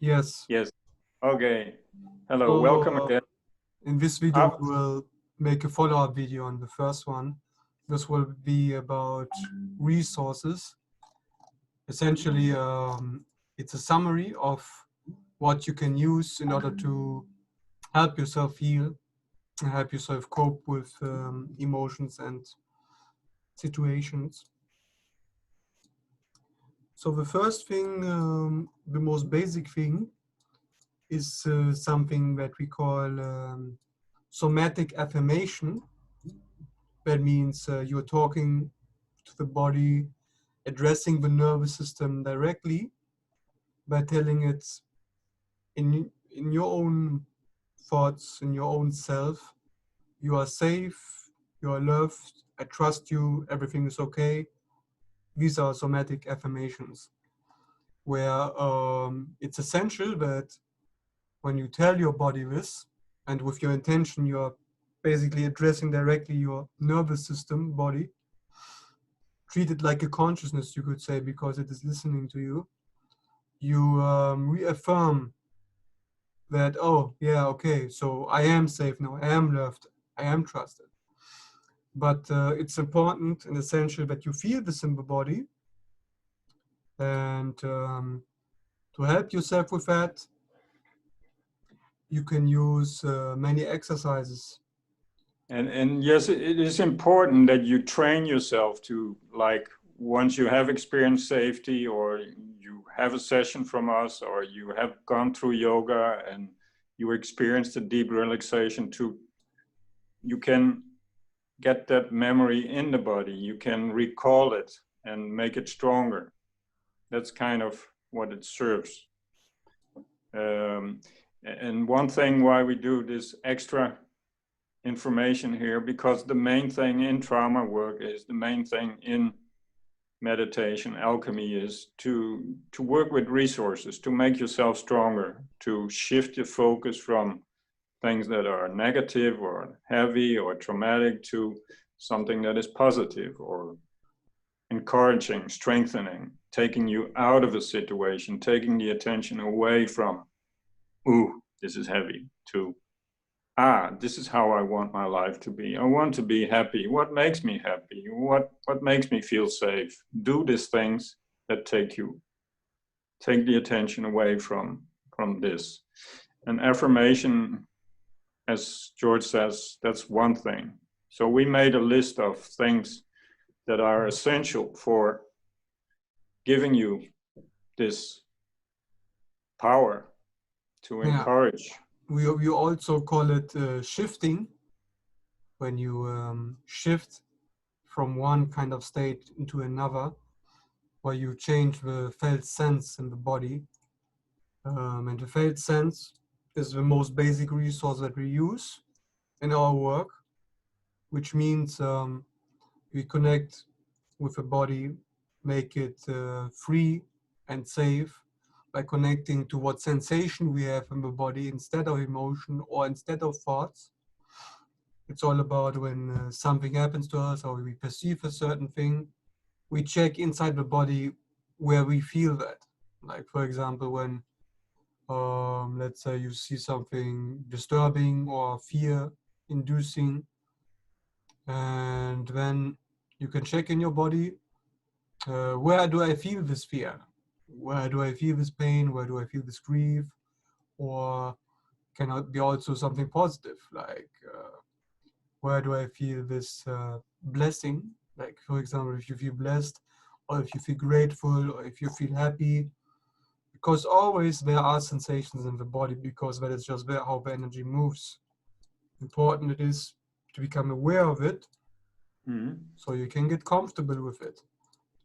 Yes. Yes. Okay. Hello. So Welcome again. in this video, Up. we'll make a follow-up video on the first one. This will be about resources. Essentially, it's a summary of what you can use in order to help yourself heal, help yourself cope with emotions and situations. So the first thing, the most basic thing, is something that we call somatic affirmation. That means you're talking to the body, addressing the nervous system directly by telling it in your own thoughts, in your own self, you are safe, you are loved, I trust you, everything is okay. These are somatic affirmations, where it's essential that when you tell your body this, and with your intention, you're basically addressing directly your nervous system, body, treat it like a consciousness, you could say, because it is listening to you. You reaffirm that, oh, yeah, okay, so I am safe now, I am loved, I am trusted. But it's important and essential that you feel this in the body. And to help yourself with that, you can use many exercises. And yes, it is important that you train yourself to, like, once you have experienced safety, or you have a session from us, or you have gone through yoga and you experienced a deep relaxation, you can get that memory in the body. You can recall it and make it stronger. That's kind of what it serves. And one thing why we do this extra information here, because the main thing in trauma work is, the main thing in meditation, alchemy, is to work with resources, to make yourself stronger, to shift your focus from things that are negative or heavy or traumatic to something that is positive or encouraging, strengthening, taking you out of a situation, taking the attention away from, ooh, this is heavy, to, this is how I want my life to be. I want to be happy. What makes me happy? What makes me feel safe? Do these things that take the attention away from this. And affirmation, as George says, that's one thing. So we made a list of things that are essential for giving you this power to encourage. Yeah. We also call it shifting, when you shift from one kind of state into another, where you change the felt sense in the body. And the felt sense is the most basic resource that we use in our work, which means we connect with the body, make it free and safe by connecting to what sensation we have in the body instead of emotion or instead of thoughts. It's all about when something happens to us or we perceive a certain thing, we check inside the body where we feel that. Like, for example, when let's say you see something disturbing or fear-inducing, and then you can check in your body, where do I feel this fear? Where do I feel this pain? Where do I feel this grief? Or can it be also something positive, like where do I feel this blessing? Like, for example, if you feel blessed, or if you feel grateful, or if you feel happy, because always there are sensations in the body, because that is just how the energy moves. Important it is to become aware of it, so you can get comfortable with it.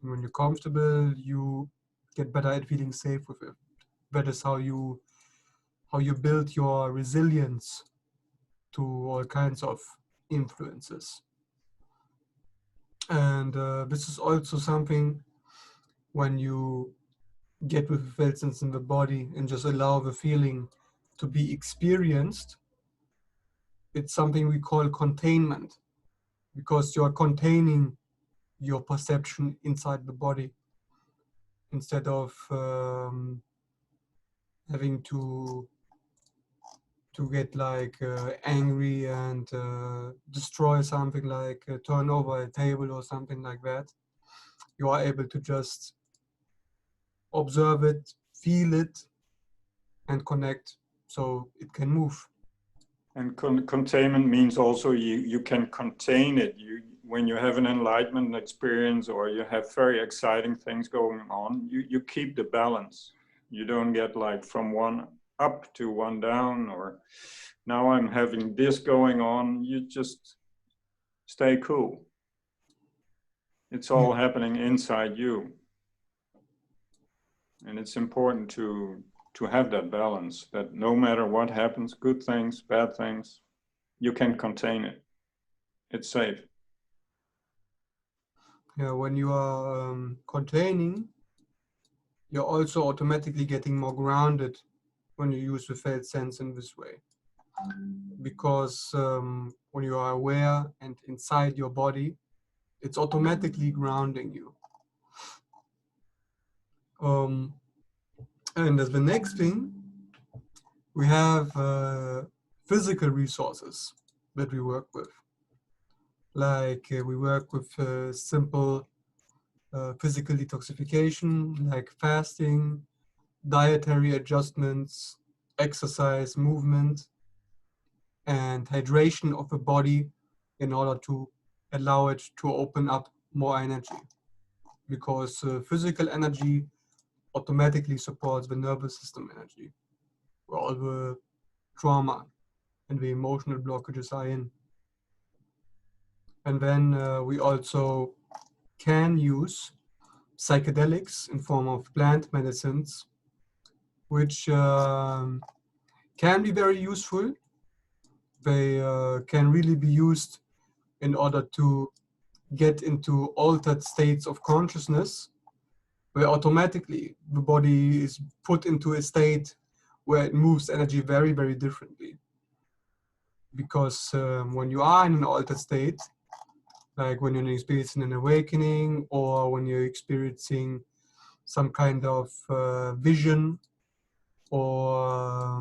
And when you're comfortable, you get better at feeling safe with it. That is how you build your resilience to all kinds of influences. And this is also something, when you get with the felt sense in the body and just allow the feeling to be experienced, it's something we call containment, because you're containing your perception inside the body instead of having to get like angry and destroy something, like turn over a table or something like that. You are able to just observe it, feel it, and connect so it can move. And containment means also you can contain it. When you have an enlightenment experience or you have very exciting things going on, you keep the balance. You don't get like from one up to one down, or now I'm having this going on. You just stay cool. It's all happening inside you. And it's important to have that balance, that no matter what happens, good things, bad things, you can contain it. It's safe. Yeah, when you are containing, you're also automatically getting more grounded when you use the felt sense in this way. Because when you are aware and inside your body, it's automatically grounding you. And as the next thing, we have physical resources that we work with. Like we work with simple physical detoxification, like fasting, dietary adjustments, exercise, movement, and hydration of the body in order to allow it to open up more energy. Because physical energy automatically supports the nervous system energy, where all the trauma and the emotional blockages are in. And then we also can use psychedelics in form of plant medicines, which can be very useful. They can really be used in order to get into altered states of consciousness, where automatically the body is put into a state where it moves energy very, very differently. Because when you are in an altered state, like when you're experiencing an awakening or when you're experiencing some kind of vision or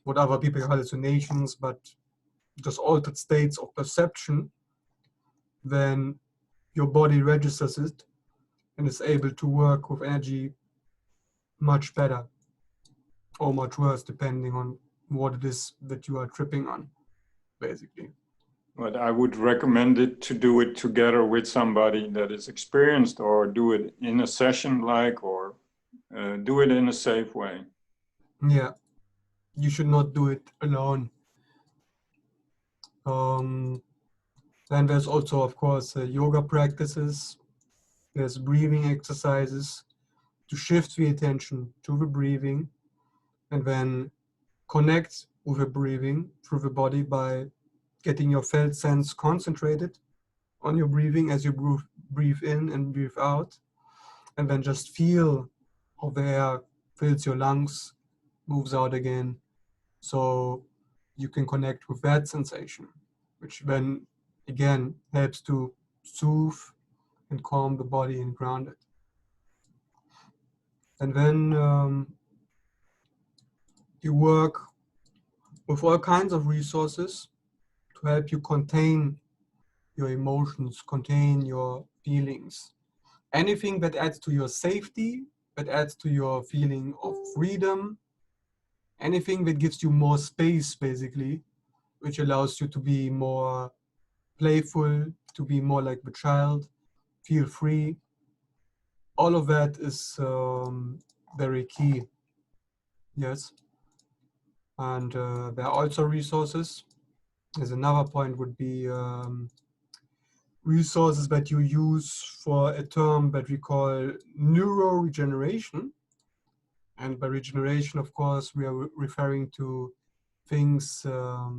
what other people call hallucinations, but just altered states of perception, then your body registers it and is able to work with energy much better or much worse, depending on what it is that you are tripping on, basically. But I would recommend it to do it together with somebody that is experienced, or do it in a session like, or do it in a safe way. Yeah, you should not do it alone. Then there's also, of course, yoga practices. There's breathing exercises to shift the attention to the breathing and then connect with the breathing through the body by getting your felt sense concentrated on your breathing as you breathe in and breathe out, and then just feel how the air fills your lungs, moves out again, so you can connect with that sensation, which then again helps to soothe and calm the body and ground it. And then you work with all kinds of resources to help you contain your emotions, contain your feelings. Anything that adds to your safety, that adds to your feeling of freedom, anything that gives you more space, basically, which allows you to be more playful, to be more like the child, feel free. All of that is very key. Yes. And there are also resources. There's another point would be resources that you use for a term that we call neuroregeneration. And by regeneration, of course, we are referring to things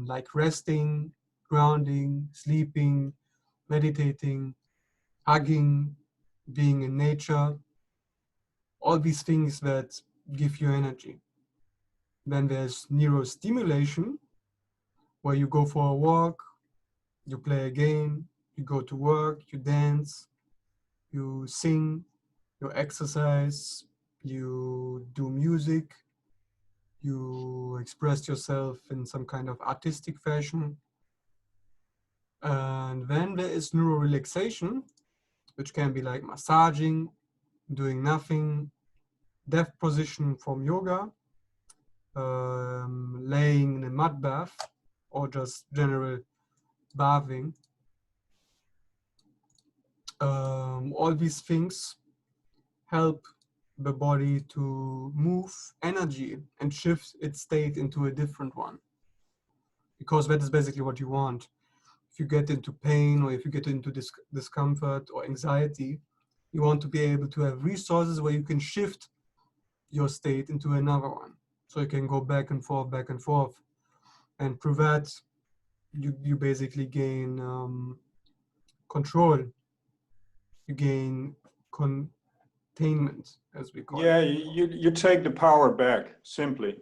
like resting, grounding, sleeping, meditating, hugging, being in nature, all these things that give you energy. Then there's neurostimulation, where you go for a walk, you play a game, you go to work, you dance, you sing, you exercise, you do music, you express yourself in some kind of artistic fashion. And then there is neuro relaxation, which can be like massaging, doing nothing, death position from yoga, laying in a mud bath, or just general bathing. All these things help the body to move energy and shift its state into a different one. Because that is basically what you want. If you get into pain or if you get into discomfort or anxiety, you want to be able to have resources where you can shift your state into another one. So you can go back and forth. And through that, you basically gain control. You gain containment, as we call it. Yeah, you take the power back, simply,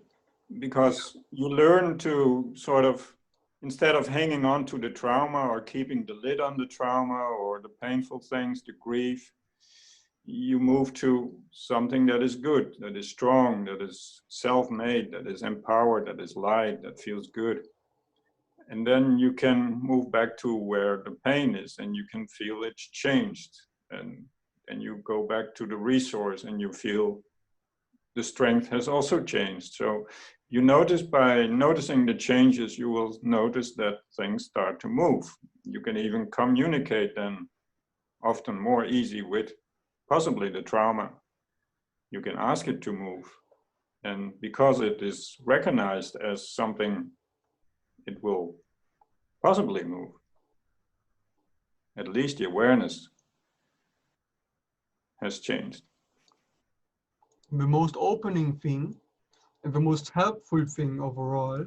because you learn to sort of, instead of hanging on to the trauma or keeping the lid on the trauma or the painful things, the grief, you move to something that is good, that is strong, that is self-made, that is empowered, that is light, that feels good. And then you can move back to where the pain is and you can feel it's changed. And you go back to the resource and you feel the strength has also changed. So you notice, by noticing the changes, you will notice that things start to move. You can even communicate then often more easy with possibly the trauma. You can ask it to move. And because it is recognized as something, it will possibly move. At least the awareness has changed. The most opening thing and the most helpful thing overall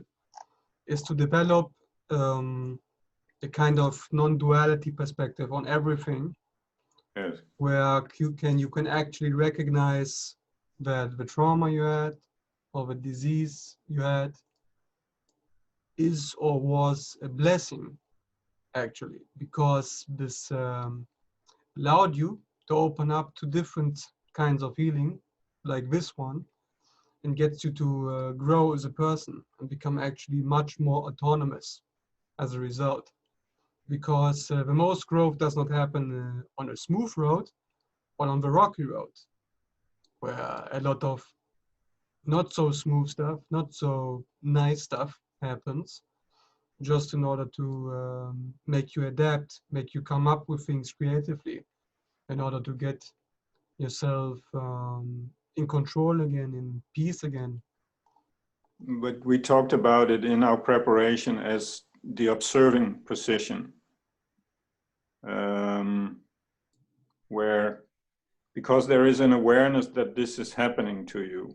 is to develop a kind of non-duality perspective on everything. Yes. Where you can actually recognize that the trauma you had or the disease you had is or was a blessing, actually, because this allowed you to open up to different kinds of healing, like this one, and gets you to grow as a person and become actually much more autonomous as a result. Because the most growth does not happen on a smooth road, but on the rocky road, where a lot of not so smooth stuff, not so nice stuff happens, just in order to make you adapt, make you come up with things creatively, in order to get yourself in control again, in peace again. But we talked about it in our preparation as the observing position, where, because there is an awareness that this is happening to you,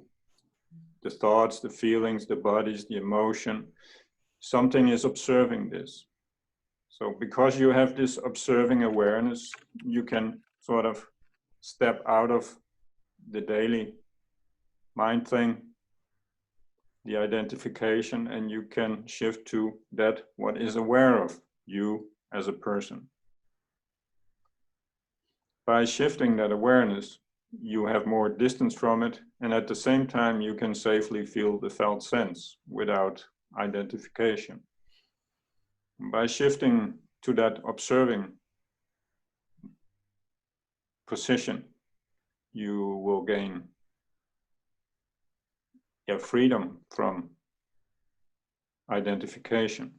the thoughts, the feelings, the bodies, the emotion, something is observing this. So because you have this observing awareness, you can sort of step out of the daily mind thing, the identification, and you can shift to that what is aware of you as a person. By shifting that awareness, you have more distance from it, and at the same time you can safely feel the felt sense without identification. By shifting to that observing position, you will gain freedom from identification.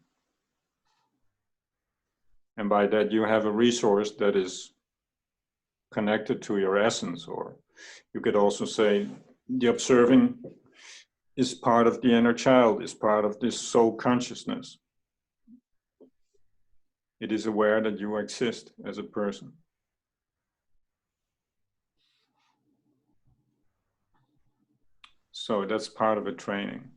And by that you have a resource that is connected to your essence, or you could also say the observing is part of the inner child, is part of this soul consciousness. It is aware that you exist as a person. So that's part of a training.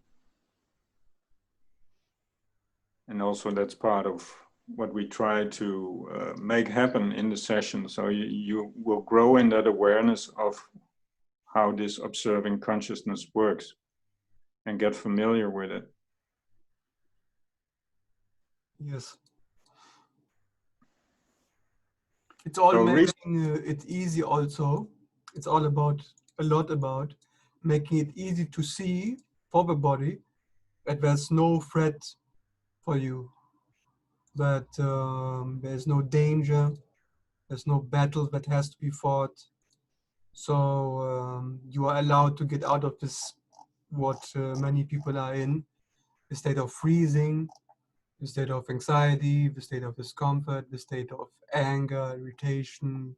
And also that's part of what we try to make happen in the session. So you will grow in that awareness of how this observing consciousness works and get familiar with it. Yes. It's all making it easy also. It's all about, a lot about making it easy to see for the body, that there's no threat for you, that there's no danger, there's no battle that has to be fought. So you are allowed to get out of this, what many people are in, the state of freezing, the state of anxiety, the state of discomfort, the state of anger, irritation,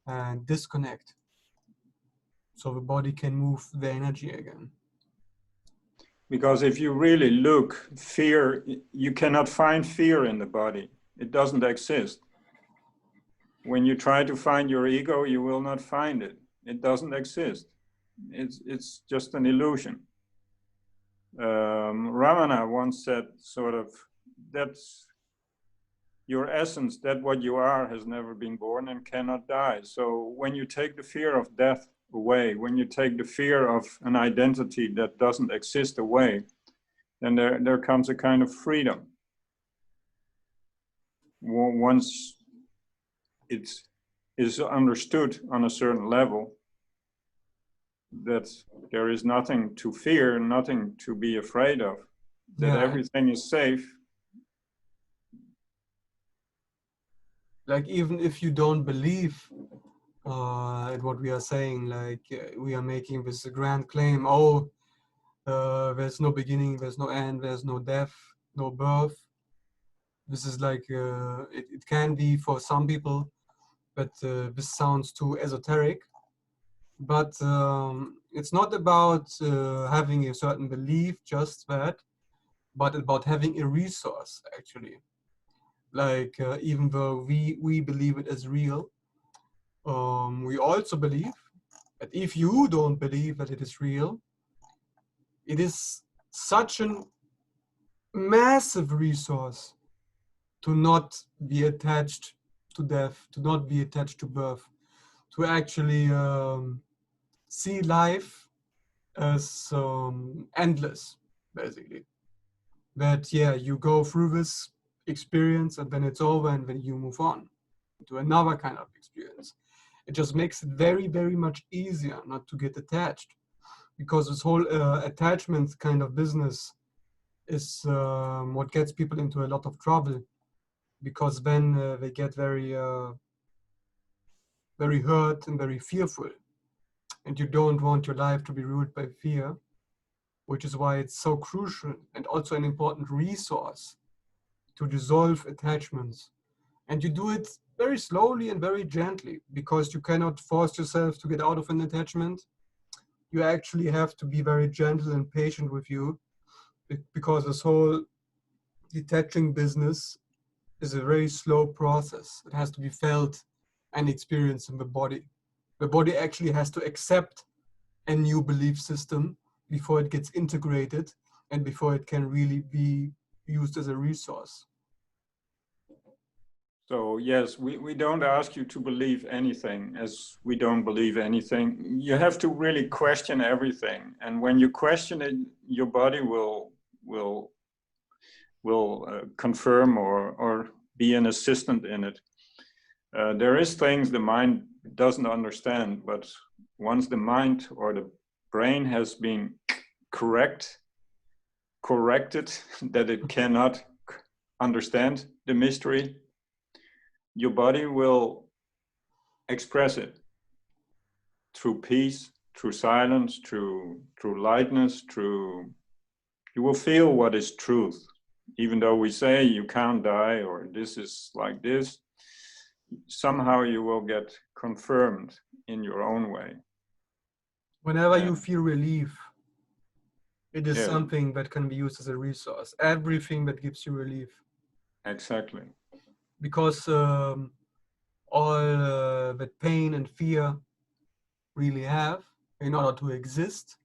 and disconnect. So the body can move the energy again. Because if you really look, fear, you cannot find fear in the body. It doesn't exist. When you try to find your ego, you will not find it. It doesn't exist. It's just an illusion. Ramana once said, sort of, that's your essence, that what you are has never been born and cannot die. So when you take the fear of death away, when you take the fear of an identity that doesn't exist away, then there comes a kind of freedom. Once it is understood on a certain level that there is nothing to fear, nothing to be afraid of, that everything is safe. Like even if you don't believe in what we are saying, like we are making this grand claim, oh, there's no beginning, there's no end, there's no death, no birth. This is like, it can be for some people, but this sounds too esoteric. But it's not about having a certain belief, just that, but about having a resource, actually. Like, even though we believe it as real, we also believe that if you don't believe that it is real, it is such a massive resource to not be attached to death, to not be attached to birth, to actually see life as endless, basically. That, yeah, you go through this experience and then it's over and then you move on to another kind of experience. It just makes it very, very much easier not to get attached, because this whole attachment kind of business is what gets people into a lot of trouble, because then they get very, very hurt and very fearful. And you don't want your life to be ruled by fear, which is why it's so crucial and also an important resource to dissolve attachments. And you do it very slowly and very gently, because you cannot force yourself to get out of an attachment. You actually have to be very gentle and patient with you, because this whole detaching business is a very slow process. It has to be felt and experienced in the body. The body actually has to accept a new belief system before it gets integrated and before it can really be used as a resource. So yes, we don't ask you to believe anything, as we don't believe anything. You have to really question everything. And when you question it, your body will confirm or be an assistant in it. There is things the mind doesn't understand, but once the mind or the brain has been corrected that it cannot understand the mystery, your body will express it through peace, through silence, through lightness, you will feel what is truth. Even though we say you can't die or this is like this, somehow you will get confirmed in your own way. Whenever you feel relief, it is Yeah. something that can be used as a resource. Everything that gives you relief. Exactly. Because all that pain and fear really have, in order to exist,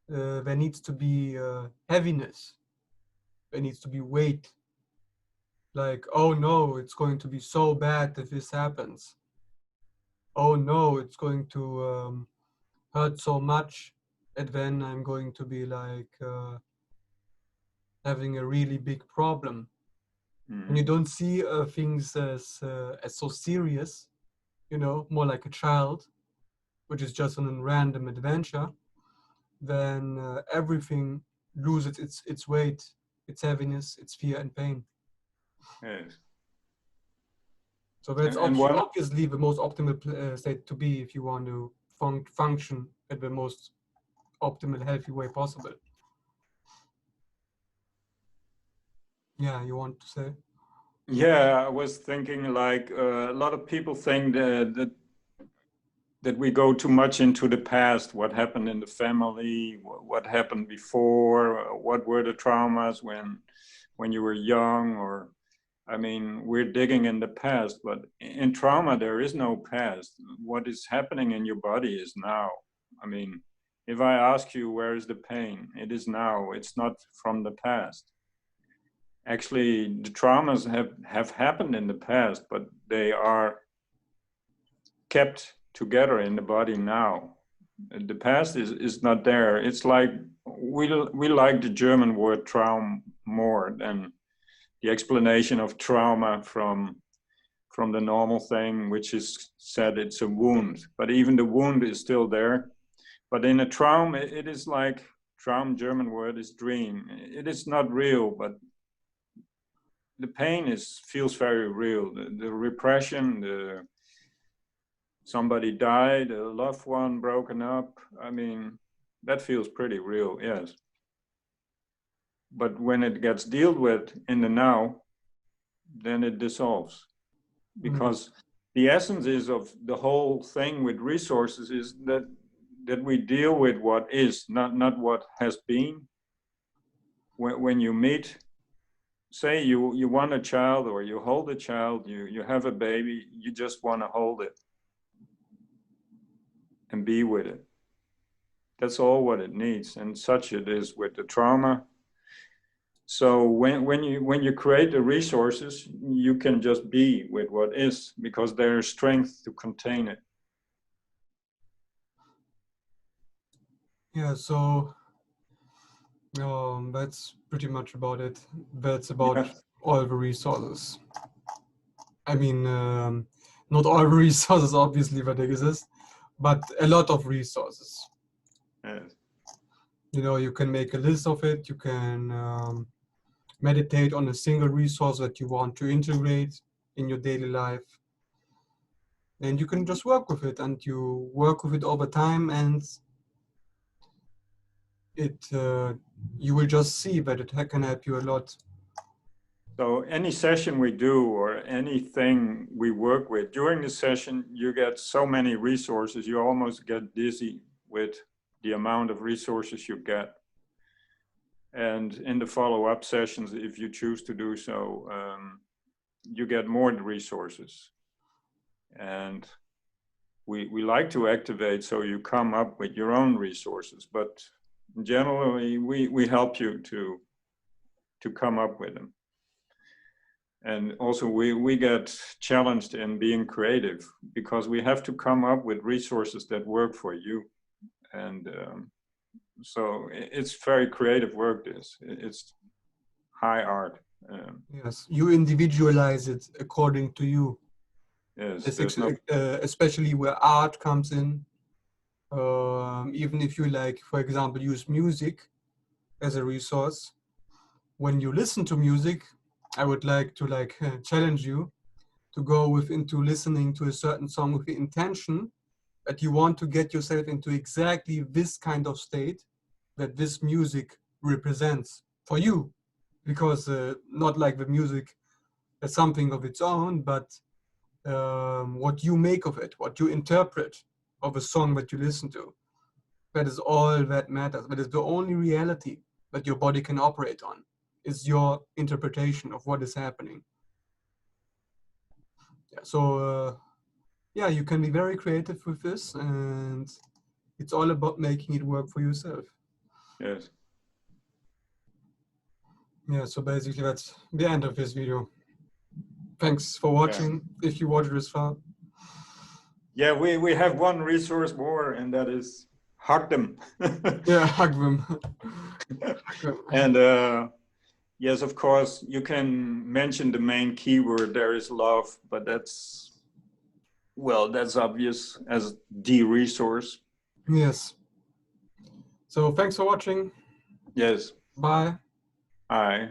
there needs to be heaviness. There needs to be weight. Like, oh no, it's going to be so bad if this happens. Oh no, it's going to hurt so much, and then I'm going to be like having a really big problem. Mm-hmm. And you don't see things as so serious, you know, more like a child, which is just on a random adventure. then everything loses its weight, its heaviness, its fear and pain. Yes. So that's And one, obviously the most optimal state to be if you want to function at the most optimal, healthy way possible. Yeah, you want to say? yeah, I was thinking like a lot of people think that we go too much into the past, what happened in the family, what happened before, what were the traumas when you were young, or I mean, we're digging in the past, but in trauma, there is no past. What is happening in your body is now. I mean, if I ask you, where is the pain? It is now. It's not from the past. Actually, the traumas have happened in the past, but they are kept together in the body now. The past is not there. It's like, we like the German word trauma more than the explanation of trauma from the normal thing, which is said it's a wound, but even the wound is still there. But in a trauma, it is like, trauma, German word is dream. It is not real, but the pain feels very real. The repression, somebody died, a loved one broken up. I mean, that feels pretty real, yes. But when it gets dealt with in the now, then it dissolves. Because the essence is of the whole thing with resources is that we deal with what is, not what has been. When you meet, say you want a child, or you hold a child, you have a baby, you just want to hold it and be with it. That's all what it needs, and such it is with the trauma. So when you create the resources, you can just be with what is, because there is strength to contain it. Yeah, so that's pretty much about it. That's about all the resources. I mean, not all resources obviously that exist, but a lot of resources. Yes. You know, you can make a list of it. You can meditate on a single resource that you want to integrate in your daily life. And you can just work with it, and you work with it over time, and you will just see that it can help you a lot. So any session we do, or anything we work with, during the session, you get so many resources, you almost get dizzy with the amount of resources you get. And in the follow-up sessions, if you choose to do so, you get more resources. And we like to activate, so you come up with your own resources, but generally we help you to come up with them. And also we get challenged in being creative, because we have to come up with resources that work for you. And so it's very creative work. It's high art. Yes, you individualize it according to you. Yes, Especially where art comes in. Even if you, like, for example, use music as a resource, when you listen to music, I would like to challenge you to go into listening to a certain song with the intention that you want to get yourself into exactly this kind of state that this music represents for you. Because not like the music as something of its own, but what you make of it, what you interpret of a song that you listen to. That is all that matters. That is the only reality that your body can operate on, is your interpretation of what is happening. Yeah, so yeah, you can be very creative with this, and it's all about making it work for yourself. Yes. Yeah, so basically that's the end of this video. Thanks for watching, if you watched this far. Yeah, we have one resource more, and that is hug them. Yeah, hug them. And yes, of course, you can mention the main keyword, there is love, but that's obvious as the resource. Yes. So thanks for watching. Yes. Bye. Bye.